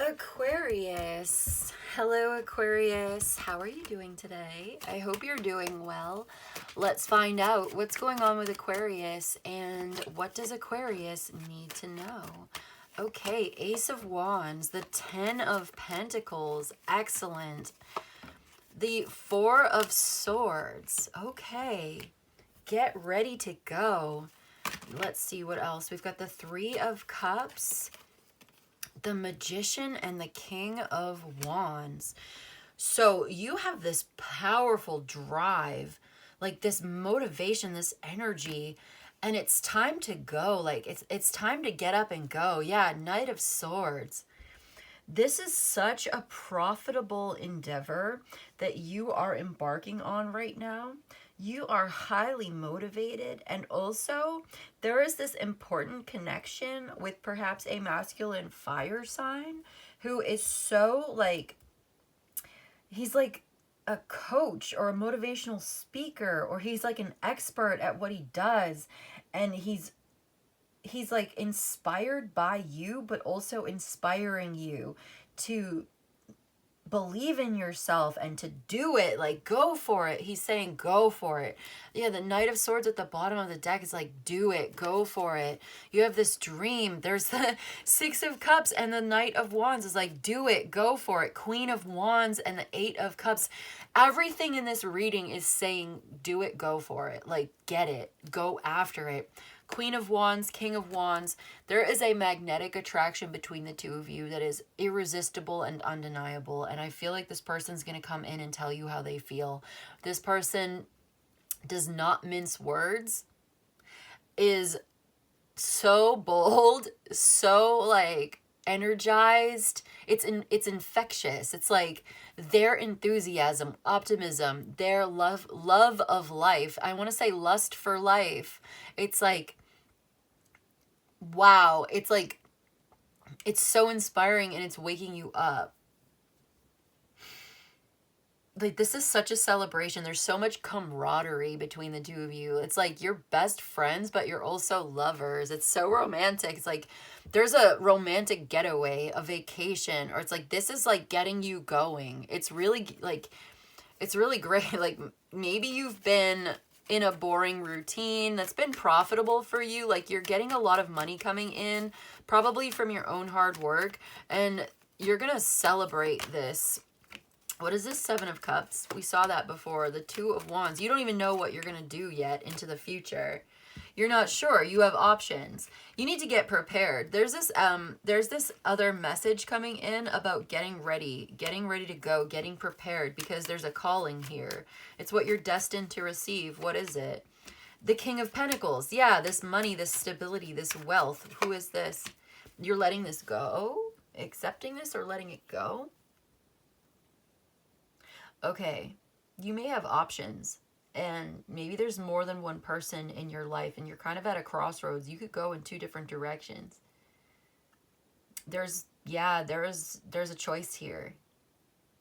Aquarius. Hello, Aquarius. How are you doing today? I hope you're doing well. Let's find out what's going on with Aquarius and what does Aquarius need to know. Okay, Ace of Wands, the Ten of Pentacles. Excellent. The Four of Swords. Okay, get ready to go. Let's see what else. We've got the Three of Cups, the Magician, and the King of Wands. So you have this powerful drive, like this motivation, this energy, and it's time to go. Like it's time to get up and go. Yeah, Knight of Swords. This is such a profitable endeavor that you are embarking on right now. You are highly motivated, and also there is this important connection with perhaps a masculine fire sign who is so like, he's like a coach or a motivational speaker, or he's like an expert at what he does, and he's like inspired by you, but also inspiring you to believe in yourself and to do it. Like, go for it. He's saying go for it. Yeah, the Knight of Swords at the bottom of the deck is like, do it, go for it. You have this dream. There's the Six of Cups, and the Knight of Wands is like, do it, go for it. Queen of Wands and the Eight of Cups. Everything in this reading is saying do it, go for it. Like, get it, go after it. Queen of Wands, King of Wands. There is a magnetic attraction between the two of you that is irresistible and undeniable. And I feel like this person's going to come in and tell you how they feel. This person does not mince words, is so bold, so like energized. It's infectious. It's like their enthusiasm, optimism, their love of life. I want to say lust for life. It's like, wow. It's like, it's so inspiring, and it's waking you up. Like, this is such a celebration. There's so much camaraderie between the two of you. It's like you're best friends, but you're also lovers. It's so romantic. It's like there's a romantic getaway, a vacation, or it's like this is like getting you going. It's really like, it's really great. Like, maybe you've been in a boring routine that's been profitable for you. Like, you're getting a lot of money coming in, probably from your own hard work, and you're gonna celebrate this. What is this? Seven of Cups. We saw that before. The Two of Wands. You don't even know what you're going to do yet into the future. You're not sure. You have options. You need to get prepared. There's this other message coming in about getting ready to go, getting prepared, because there's a calling here. It's what you're destined to receive. What is it? The King of Pentacles. Yeah, this money, this stability, this wealth. Who is this? You're letting this go? Accepting this or letting it go? Okay, you may have options, and maybe there's more than one person in your life, and you're kind of at a crossroads. You could go in two different directions. There's a choice here,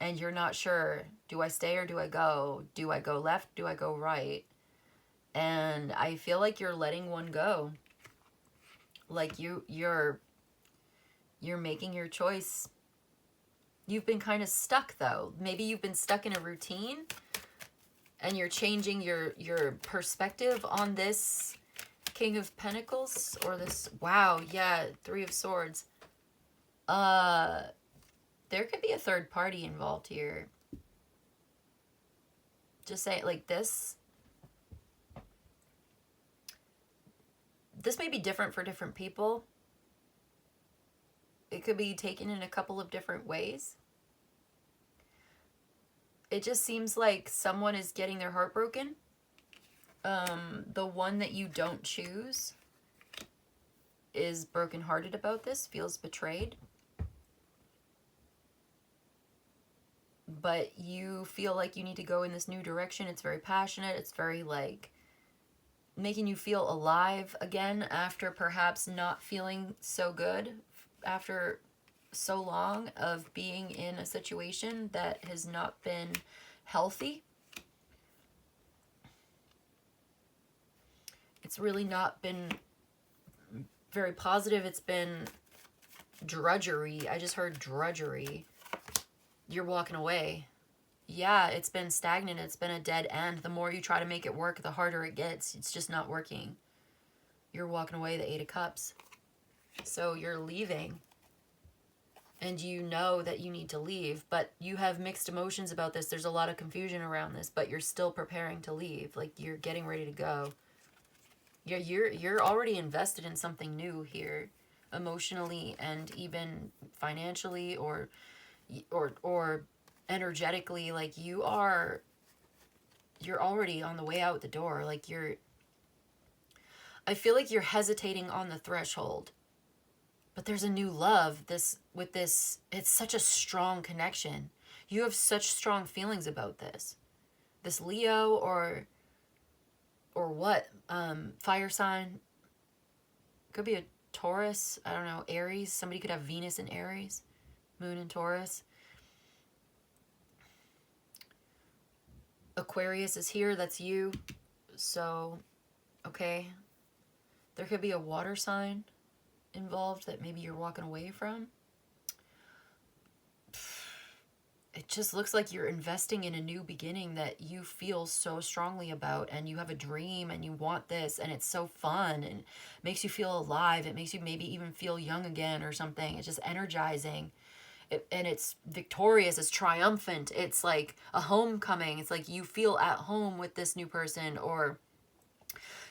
and you're not sure. Do I stay or do I go? Do I go left? Do I go right? And I feel like you're letting one go. Like you're making your choice. You've been kind of stuck, though. Maybe you've been stuck in a routine, and you're changing your perspective on this King of Pentacles, or this, wow, yeah, Three of Swords. There could be a third party involved here. Just say it like this. This may be different for different people. It could be taken in a couple of different ways. It just seems like someone is getting their heart broken. The one that you don't choose is brokenhearted about this, feels betrayed. But you feel like you need to go in this new direction. It's very passionate. It's very like making you feel alive again after perhaps not feeling so good after so long of being in a situation that has not been healthy. It's really not been very positive. It's been drudgery. I just heard drudgery. You're walking away. Yeah, it's been stagnant. It's been a dead end. The more you try to make it work, the harder it gets. It's just not working. You're walking away, the Eight of Cups. So you're leaving. And you know that you need to leave, but you have mixed emotions about this. There's a lot of confusion around this, but you're still preparing to leave. Like, you're getting ready to go. You're already invested in something new here, emotionally and even financially or energetically. Like, you're already on the way out the door. Like, I feel like you're hesitating on the threshold. But there's a new love it's such a strong connection. You have such strong feelings about this. This Leo or what? Fire sign. Could be a Taurus. I don't know. Aries. Somebody could have Venus in Aries. Moon in Taurus. Aquarius is here. That's you. So, okay. There could be a water sign involved that maybe you're walking away from. It just looks like you're investing in a new beginning that you feel so strongly about, and you have a dream and you want this, and it's so fun and makes you feel alive. It makes you maybe even feel young again or something. It's just energizing. And it's victorious, it's triumphant. It's like a homecoming. It's like you feel at home with this new person, or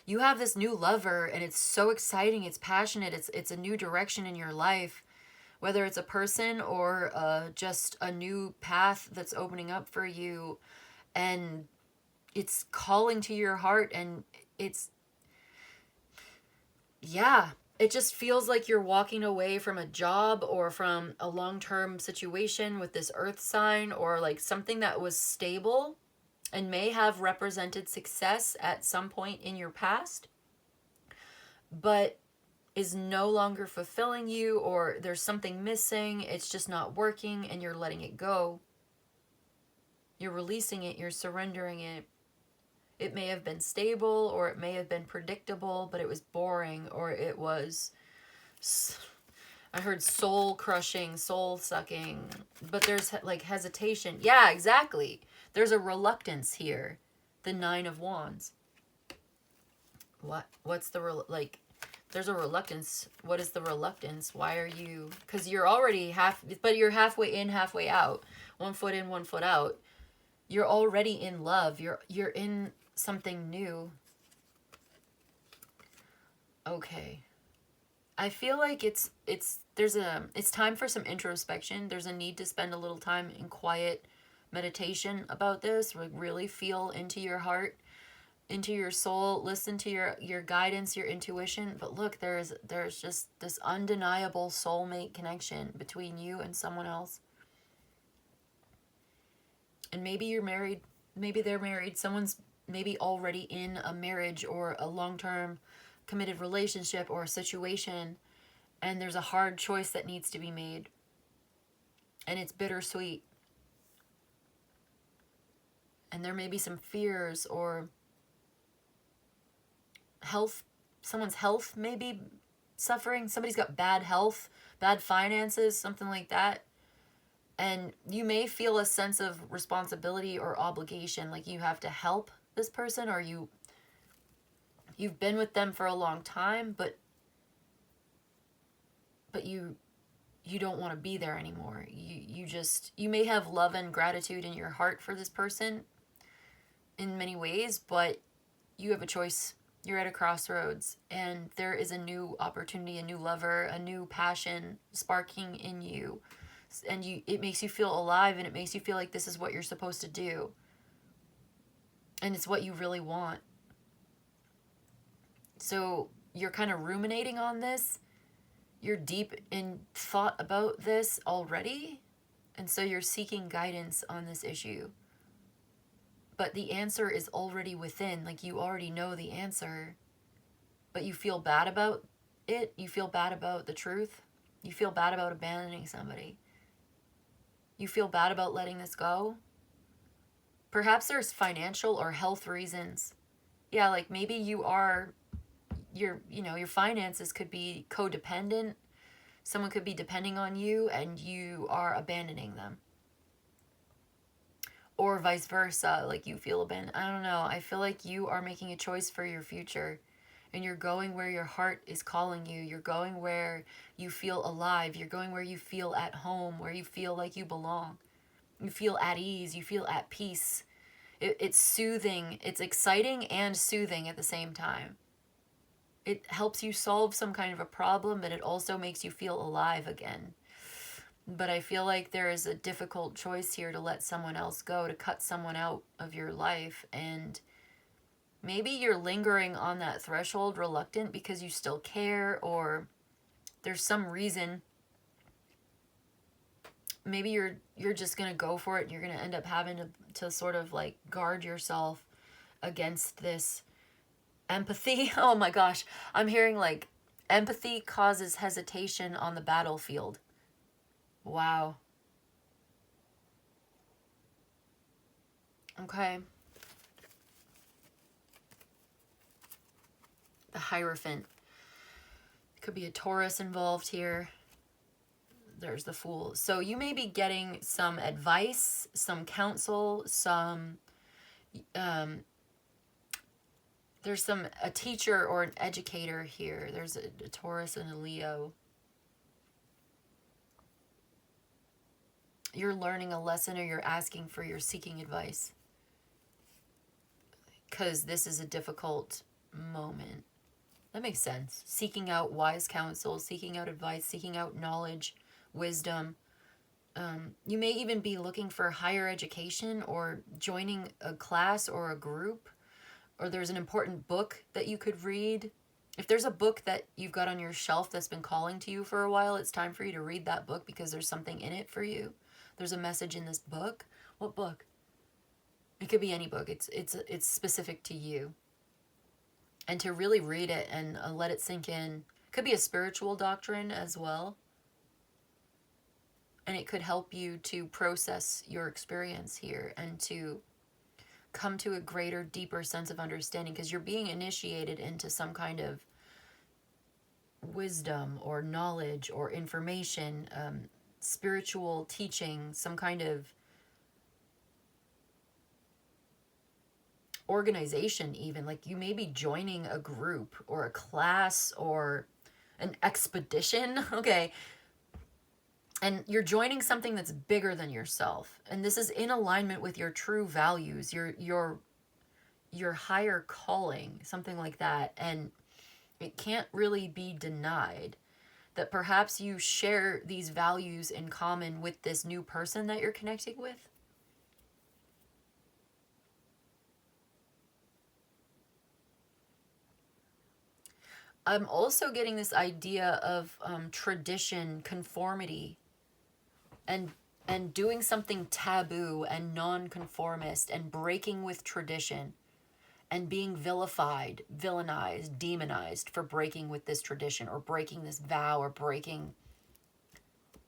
you have this new lover, and it's so exciting, it's passionate, it's a new direction in your life, whether it's a person or just a new path that's opening up for you, and it's calling to your heart, and it just feels like you're walking away from a job or from a long-term situation with this earth sign, or like something that was stable and may have represented success at some point in your past, but is no longer fulfilling you, or there's something missing, it's just not working, and you're letting it go. You're releasing it, you're surrendering it. It may have been stable, or it may have been predictable, but it was boring, or it was, I heard soul crushing, soul sucking, but there's like hesitation. Yeah, exactly. There's a reluctance here. The Nine of Wands. What's the, there's a reluctance. What is the reluctance? Why are you, because you're already but you're halfway in, halfway out. 1 foot in, 1 foot out. You're already in love. You're in something new. Okay. I feel like it's time for some introspection. There's a need to spend a little time in quiet meditation about this. Really feel into your heart, into your soul, listen to your guidance, your intuition. But look, there's just this undeniable soulmate connection between you and someone else. And maybe you're married, maybe they're married, someone's maybe already in a marriage or a long-term committed relationship or a situation, and there's a hard choice that needs to be made. And it's bittersweet. And there may be some fears or health, someone's health may be suffering. Somebody's got bad health, bad finances, something like that. And you may feel a sense of responsibility or obligation, like you have to help this person, or you've been with them for a long time, but you don't want to be there anymore. You may have love and gratitude in your heart for this person in many ways, but you have a choice. You're at a crossroads, and there is a new opportunity, a new lover, a new passion sparking in you. And it makes you feel alive, and it makes you feel like this is what you're supposed to do. And it's what you really want. So you're kind of ruminating on this. You're deep in thought about this already. And so you're seeking guidance on this issue. But the answer is already within. Like, you already know the answer. But you feel bad about it. You feel bad about the truth. You feel bad about abandoning somebody. You feel bad about letting this go. Perhaps there's financial or health reasons. Yeah, like maybe your finances could be codependent Someone could be depending on you and you are abandoning them. Or vice versa, like you feel abandoned. I don't know. I feel like you are making a choice for your future. And you're going where your heart is calling you. You're going where you feel alive. You're going where you feel at home, where you feel like you belong. You feel at ease. You feel at peace. It's soothing. It's exciting and soothing at the same time. It helps you solve some kind of a problem, but it also makes you feel alive again. But I feel like there is a difficult choice here to let someone else go, to cut someone out of your life. And maybe you're lingering on that threshold reluctant because you still care, or there's some reason. Maybe you're just going to go for it and you're going to end up having to sort of like guard yourself against this empathy. Oh my gosh. I'm hearing like empathy causes hesitation on the battlefield. Wow. Okay. The Hierophant. Could be a Taurus involved here. There's the Fool. So you may be getting some advice, some counsel, some there's a teacher or an educator here. There's a Taurus and a Leo. You're learning a lesson, or you're asking for, you're seeking advice. Because this is a difficult moment. That makes sense. Seeking out wise counsel, seeking out advice, seeking out knowledge, wisdom. You may even be looking for higher education or joining a class or a group. Or there's an important book that you could read. If there's a book that you've got on your shelf that's been calling to you for a while, it's time for you to read that book because there's something in it for you. There's a message in this book. What book? It could be any book. It's specific to you. And to really read it and let it sink in. Could be a spiritual doctrine as well. And it could help you to process your experience here and to come to a greater, deeper sense of understanding, because you're being initiated into some kind of wisdom or knowledge or information, spiritual teaching, some kind of organization even. Like you may be joining a group or a class or an expedition. Okay. And you're joining something that's bigger than yourself. And this is in alignment with your true values, your higher calling, something like that. And it can't really be denied that perhaps you share these values in common with this new person that you're connecting with. I'm also getting this idea of tradition, conformity, and doing something taboo and non-conformist and breaking with tradition and being vilified, villainized, demonized for breaking with this tradition or breaking this vow or breaking.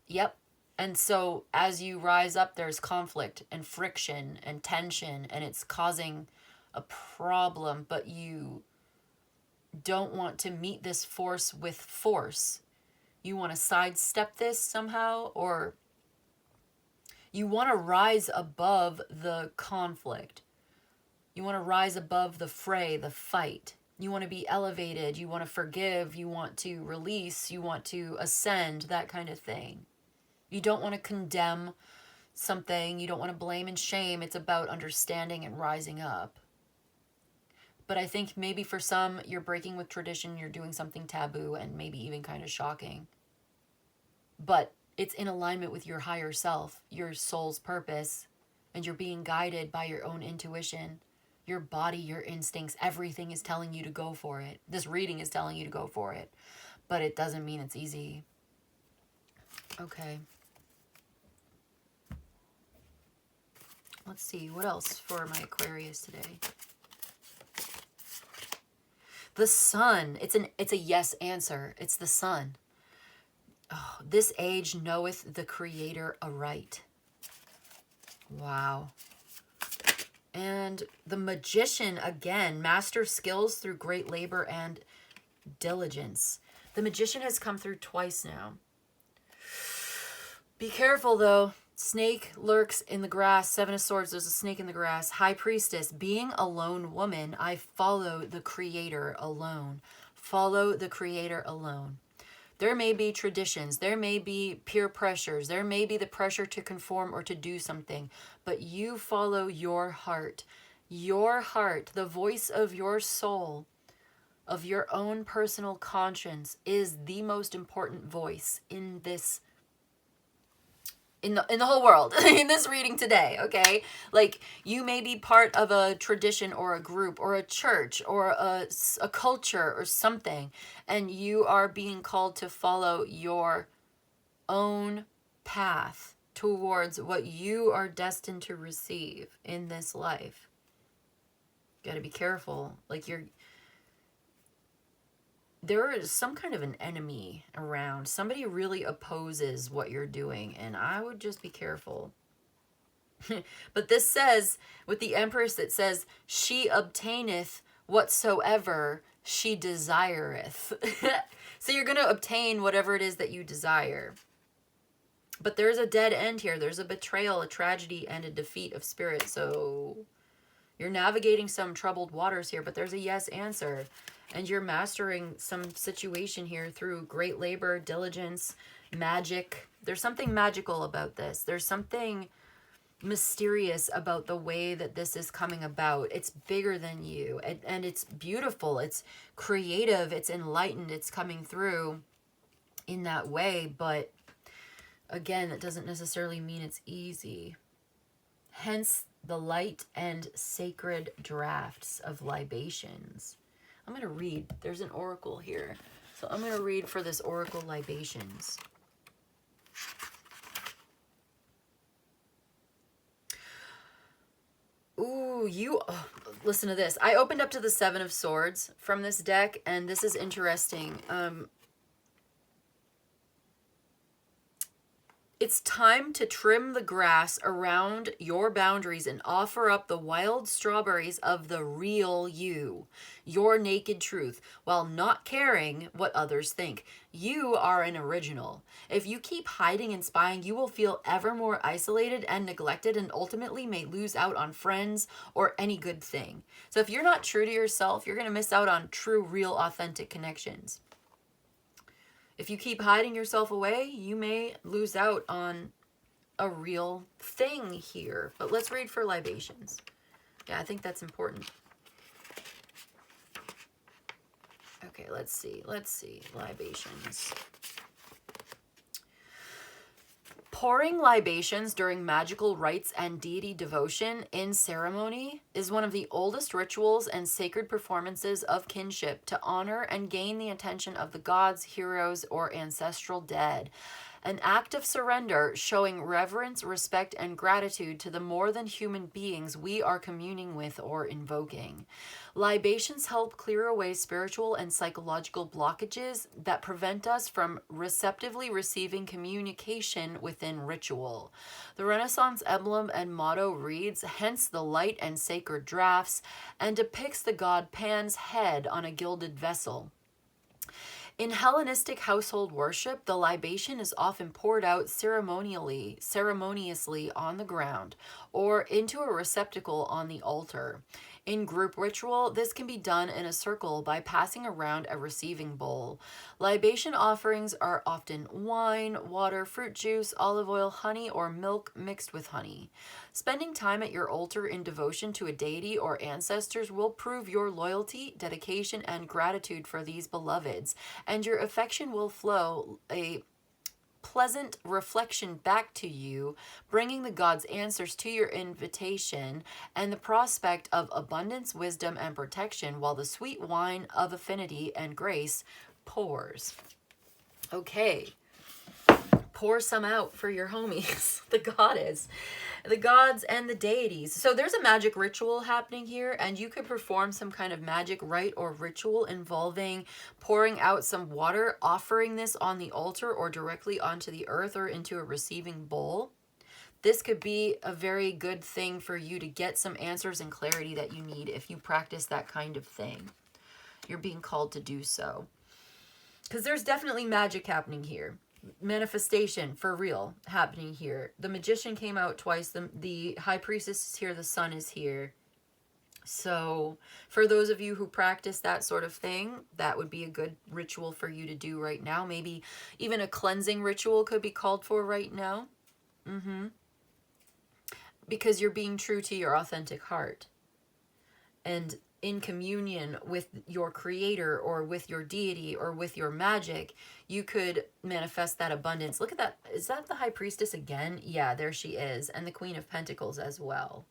Yep. And so as you rise up, there's conflict and friction and tension, and it's causing a problem, but you don't want to meet this force with force. You want to sidestep this somehow, or you want to rise above the conflict. You want to rise above the fray, the fight. You want to be elevated. You want to forgive. You want to release. You want to ascend, that kind of thing. You don't want to condemn something. You don't want to blame and shame. It's about understanding and rising up. But I think maybe for some, you're breaking with tradition. You're doing something taboo and maybe even kind of shocking. But it's in alignment with your higher self, your soul's purpose, and you're being guided by your own intuition, your body, your instincts. Everything is telling you to go for it. This reading is telling you to go for it, but it doesn't mean it's easy. Okay. Let's see, what else for my Aquarius today? The Sun. It's a yes answer. It's the Sun. Oh, this age knoweth the Creator aright. Wow. And the Magician, again, master skills through great labor and diligence. The Magician has come through twice now. Be careful though. Snake lurks in the grass. Seven of Swords, there's a snake in the grass. High Priestess, being a lone woman, I follow the Creator alone. Follow the Creator alone. There may be traditions, there may be peer pressures, there may be the pressure to conform or to do something, but you follow your heart. Your heart, the voice of your soul, of your own personal conscience, is the most important voice in this in the whole world, in this reading today, okay? Like, you may be part of a tradition or a group or a church or a culture or something, and you are being called to follow your own path towards what you are destined to receive in this life. You gotta be careful. Like, there is some kind of an enemy around. Somebody really opposes what you're doing, and I would just be careful. But this says, with the Empress, it says, she obtaineth whatsoever she desireth. So you're going to obtain whatever it is that you desire. But there's a dead end here. There's a betrayal, a tragedy, and a defeat of spirit. So you're navigating some troubled waters here, but there's a yes answer. And you're mastering some situation here through great labor, diligence, magic. There's something magical about this. There's something mysterious about the way that this is coming about. It's bigger than you, and it's beautiful. It's creative. It's enlightened. It's coming through in that way. But again, that doesn't necessarily mean it's easy. Hence the light and sacred drafts of libations. I'm going to read. There's an oracle here. So I'm going to read for this oracle libations. Ooh, listen to this. I opened up to the Seven of Swords from this deck, and this is interesting. It's time to trim the grass around your boundaries and offer up the wild strawberries of the real you, your naked truth, while not caring what others think. You are an original. If you keep hiding and spying, you will feel ever more isolated and neglected, and ultimately may lose out on friends or any good thing. So if you're not true to yourself, you're going to miss out on true, real, authentic connections. If you keep hiding yourself away, you may lose out on a real thing here. But let's read for libations. Yeah, I think that's important. Okay, let's see. Libations. Pouring libations during magical rites and deity devotion in ceremony is one of the oldest rituals and sacred performances of kinship to honor and gain the attention of the gods, heroes, or ancestral dead. An act of surrender showing reverence, respect, and gratitude to the more than human beings we are communing with or invoking. Libations help clear away spiritual and psychological blockages that prevent us from receptively receiving communication within ritual. The Renaissance emblem and motto reads, "Hence the light and sacred draughts," and depicts the god Pan's head on a gilded vessel. In Hellenistic household worship, the libation is often poured out ceremoniously on the ground or into a receptacle on the altar. In group ritual, this can be done in a circle by passing around a receiving bowl. Libation offerings are often wine, water, fruit juice, olive oil, honey, or milk mixed with honey. Spending time at your altar in devotion to a deity or ancestors will prove your loyalty, dedication, and gratitude for these beloveds, and your affection will flow a pleasant reflection back to you, bringing the gods' answers to your invitation and the prospect of abundance, wisdom, and protection, while the sweet wine of affinity and grace pours. Okay, pour some out for your homies, the gods and the deities. So there's a magic ritual happening here, and you could perform some kind of magic rite or ritual involving pouring out some water, offering this on the altar or directly onto the earth or into a receiving bowl. This could be a very good thing for you to get some answers and clarity that you need if you practice that kind of thing. You're being called to do so. Because there's definitely magic happening here. Manifestation for real happening here. The Magician came out twice. The High Priestess is here. The Sun is here. So for those of you who practice that sort of thing, that would be a good ritual for you to do right now. Maybe even a cleansing ritual could be called for right now. Because you're being true to your authentic heart. And in communion with your creator or with your deity or with your magic, you could manifest that abundance. Look at that. Is that the High Priestess again? Yeah, there she is. And the Queen of Pentacles as well.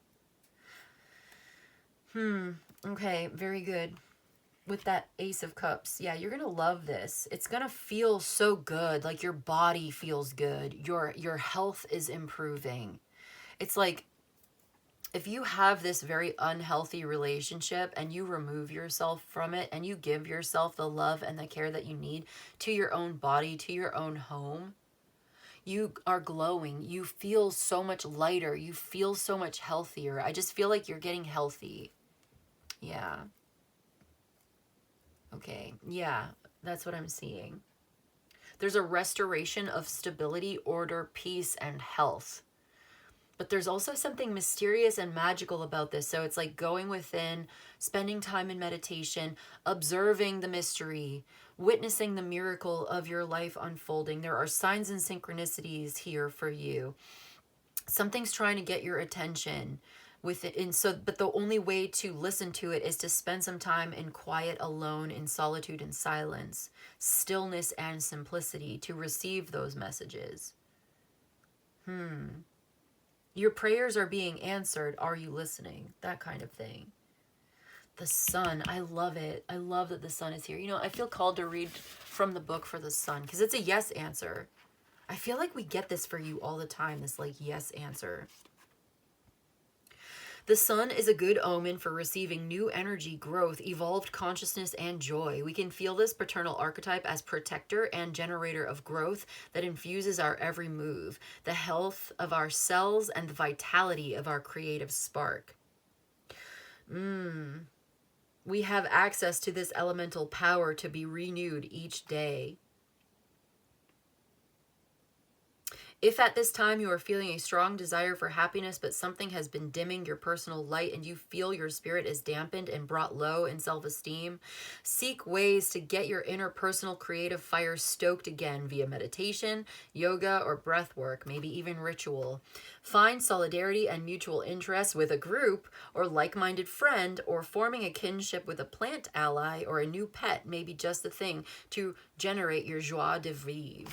Okay, very good. With that Ace of Cups, yeah, you're gonna love this. It's gonna feel so good, like your body feels good. Your health is improving. It's like if you have this very unhealthy relationship and you remove yourself from it and you give yourself the love and the care that you need to your own body, to your own home, you are glowing. You feel so much lighter. You feel so much healthier. I just feel like you're getting healthy. Yeah. Okay. Yeah, that's what I'm seeing. There's a restoration of stability, order, peace, and health. But there's also something mysterious and magical about this. So it's like going within, spending time in meditation, observing the mystery, witnessing the miracle of your life unfolding. There are signs and synchronicities here for you. Something's trying to get your attention with it. And so, but the only way to listen to it is to spend some time in quiet, alone, in solitude and silence, stillness and simplicity to receive those messages. Your prayers are being answered. Are you listening? That kind of thing. The Sun. I love it. I love that the Sun is here. You know, I feel called to read from the book for the Sun because it's a yes answer. I feel like we get this for you all the time, this like yes answer. The Sun is a good omen for receiving new energy, growth, evolved consciousness, and joy. We can feel this paternal archetype as protector and generator of growth that infuses our every move, the health of our cells, and the vitality of our creative spark. We have access to this elemental power to be renewed each day. If at this time you are feeling a strong desire for happiness, but something has been dimming your personal light and you feel your spirit is dampened and brought low in self-esteem, seek ways to get your interpersonal creative fire stoked again via meditation, yoga, or breath work, maybe even ritual. Find solidarity and mutual interest with a group or like-minded friend, or forming a kinship with a plant ally or a new pet may be just the thing to generate your joie de vivre.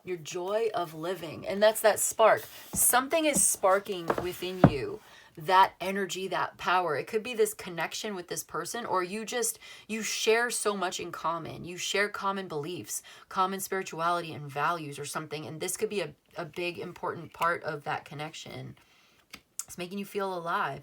Your joy of living. And that's that spark. Something is sparking within you. That energy, that power. It could be this connection with this person, or you share so much in common. You share common beliefs, common spirituality and values or something. And this could be a big, important part of that connection. It's making you feel alive.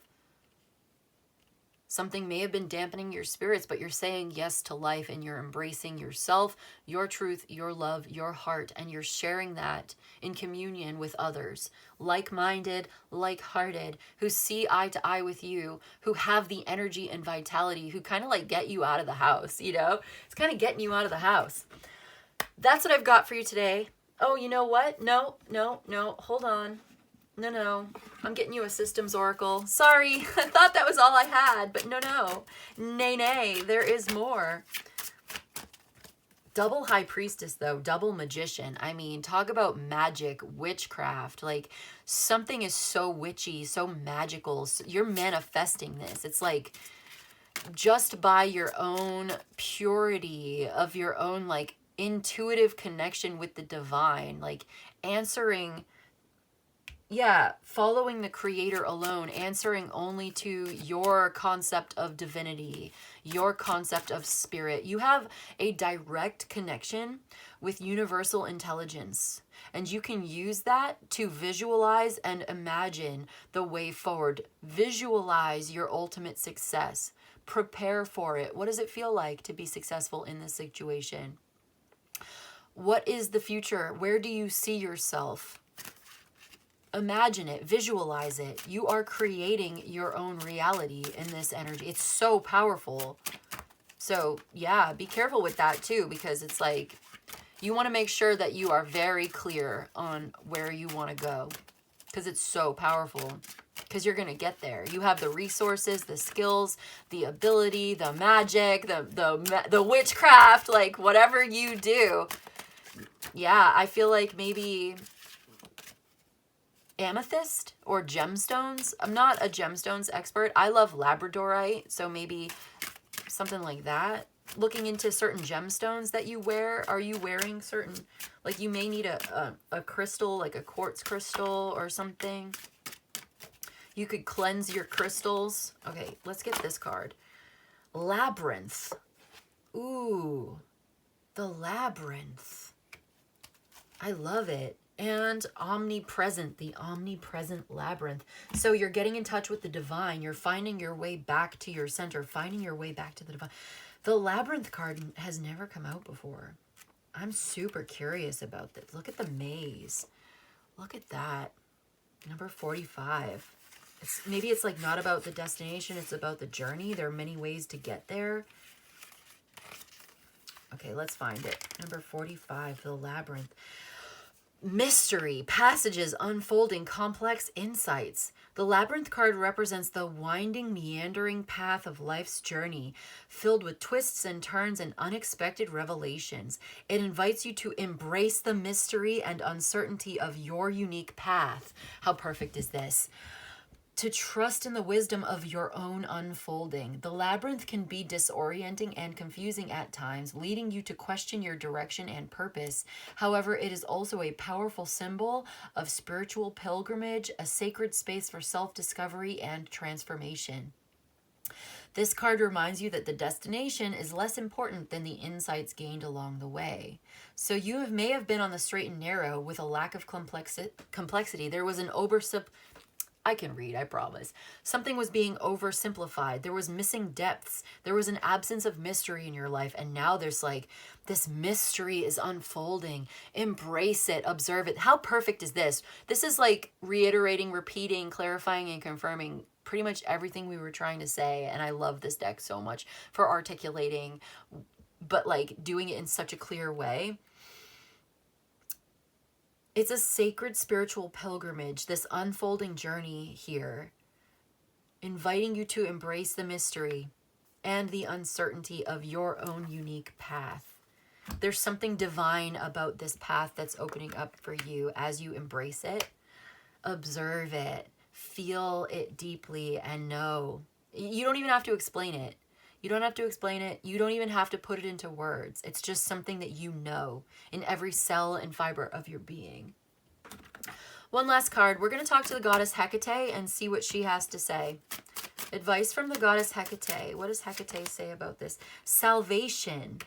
Something may have been dampening your spirits, but you're saying yes to life and you're embracing yourself, your truth, your love, your heart, and you're sharing that in communion with others, like-minded, like-hearted, who see eye to eye with you, who have the energy and vitality, who kind of like get you out of the house, you know? It's kind of getting you out of the house. That's what I've got for you today. Oh, you know what? No, hold on. No, I'm getting you a systems oracle. Sorry, I thought that was all I had, but no. Nay, there is more. Double High Priestess, though, double Magician. I mean, talk about magic, witchcraft. Like, something is so witchy, so magical. So you're manifesting this. It's like, just by your own purity of your own, like, intuitive connection with the divine, like, answering... Yeah, following the creator alone, answering only to your concept of divinity, your concept of spirit. You have a direct connection with universal intelligence, and you can use that to visualize and imagine the way forward. Visualize your ultimate success. Prepare for it. What does it feel like to be successful in this situation? What is the future? Where do you see yourself? Imagine it, visualize it. You are creating your own reality in this energy. It's so powerful. So yeah, be careful with that too, because it's like You want to make sure that you are very clear on where you want to go, because it's so powerful, because you're going to get there. You have the resources, the skills, the ability, the magic, the witchcraft, like whatever you do. Yeah, I feel like maybe amethyst or gemstones. I'm not a gemstones expert. I love labradorite, so maybe something like that. Looking into certain gemstones that you wear. Are you wearing certain, like you may need a crystal, like a quartz crystal or something. You could cleanse your crystals. Okay, let's get this card. Labyrinth. Ooh, the labyrinth. I love it. And omnipresent, the omnipresent labyrinth. So you're getting in touch with the divine. You're finding your way back to your center, finding your way back to the divine. The labyrinth card has never come out before. I'm super curious about this. Look at the maze. Look at that. Number 45. Maybe it's like not about the destination, it's about the journey. There are many ways to get there. Okay, let's find it. Number 45, the labyrinth. Mystery, passages unfolding complex insights. The labyrinth card represents the winding, meandering path of life's journey, filled with twists and turns and unexpected revelations. It invites you to embrace the mystery and uncertainty of your unique path. How perfect is this? To trust in the wisdom of your own unfolding. The labyrinth can be disorienting and confusing at times, leading you to question your direction and purpose. However, it is also a powerful symbol of spiritual pilgrimage, a sacred space for self-discovery and transformation. This card reminds you that the destination is less important than the insights gained along the way. So you may have been on the straight and narrow with a lack of complexity. There was an I can read, I promise. Something was being oversimplified. There was missing depths. There was an absence of mystery in your life. And now there's like, this mystery is unfolding. Embrace it, observe it. How perfect is this? This is like reiterating, repeating, clarifying, and confirming pretty much everything we were trying to say. And I love this deck so much for articulating, but like doing it in such a clear way. It's a sacred spiritual pilgrimage, this unfolding journey here, inviting you to embrace the mystery and the uncertainty of your own unique path. There's something divine about this path that's opening up for you as you embrace it. Observe it, feel it deeply, and know. You don't even have to explain it. You don't have to explain it. You don't even have to put it into words. It's just something that you know in every cell and fiber of your being. One last card. We're going to talk to the goddess Hecate and see what she has to say. Advice from the goddess Hecate. What does Hecate say about this? Salvation.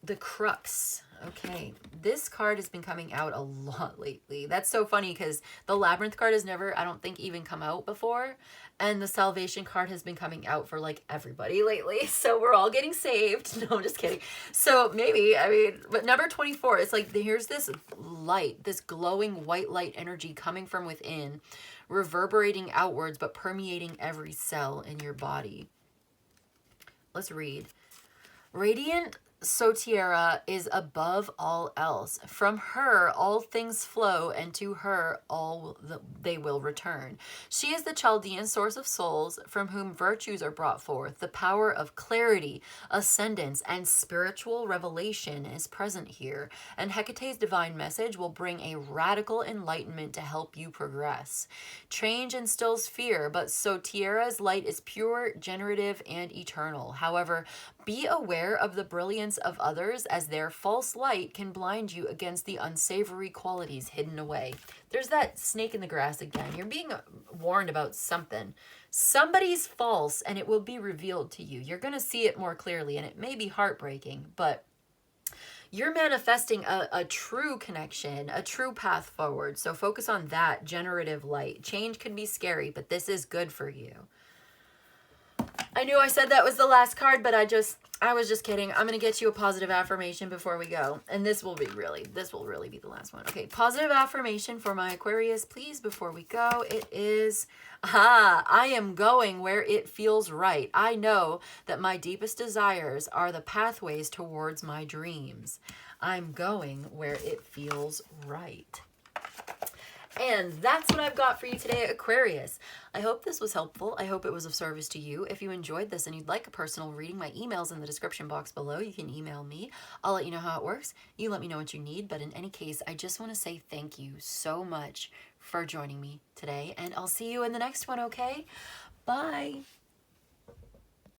The crux. Okay, this card has been coming out a lot lately. That's so funny because the labyrinth card has never, I don't think, even come out before. And the salvation card has been coming out for like everybody lately. So we're all getting saved. No, I'm just kidding. So maybe, I mean, but number 24, it's like here's this light, this glowing white light energy coming from within, reverberating outwards, but permeating every cell in your body. Let's read. Radiant Sotiera is above all else. From her all things flow, and to her they will return. She is the Chaldean source of souls, from whom virtues are brought forth. The power of clarity, ascendance, and spiritual revelation is present here, and Hecate's divine message will bring a radical enlightenment to help you progress. Change instills fear, but Sotiera's light is pure, generative, and eternal. However, be aware of the brilliance of others, as their false light can blind you against the unsavory qualities hidden away. There's that snake in the grass again. You're being warned about something. Somebody's false, and it will be revealed to you. You're going to see it more clearly, and it may be heartbreaking, but you're manifesting a true connection, a true path forward. So focus on that generative light. Change can be scary, but this is good for you. I knew I said that was the last card, but I was just kidding. I'm going to get you a positive affirmation before we go. And this will really be the last one. Okay, positive affirmation for my Aquarius, please, before we go. It is, I am going where it feels right. I know that my deepest desires are the pathways towards my dreams. I'm going where it feels right. And that's what I've got for you today, Aquarius. I hope this was helpful. I hope it was of service to you. If you enjoyed this and you'd like a personal reading, my email's in the description box below. You can email me. I'll let you know how it works. You let me know what you need. But in any case, I just want to say thank you so much for joining me today. And I'll see you in the next one, okay? Bye.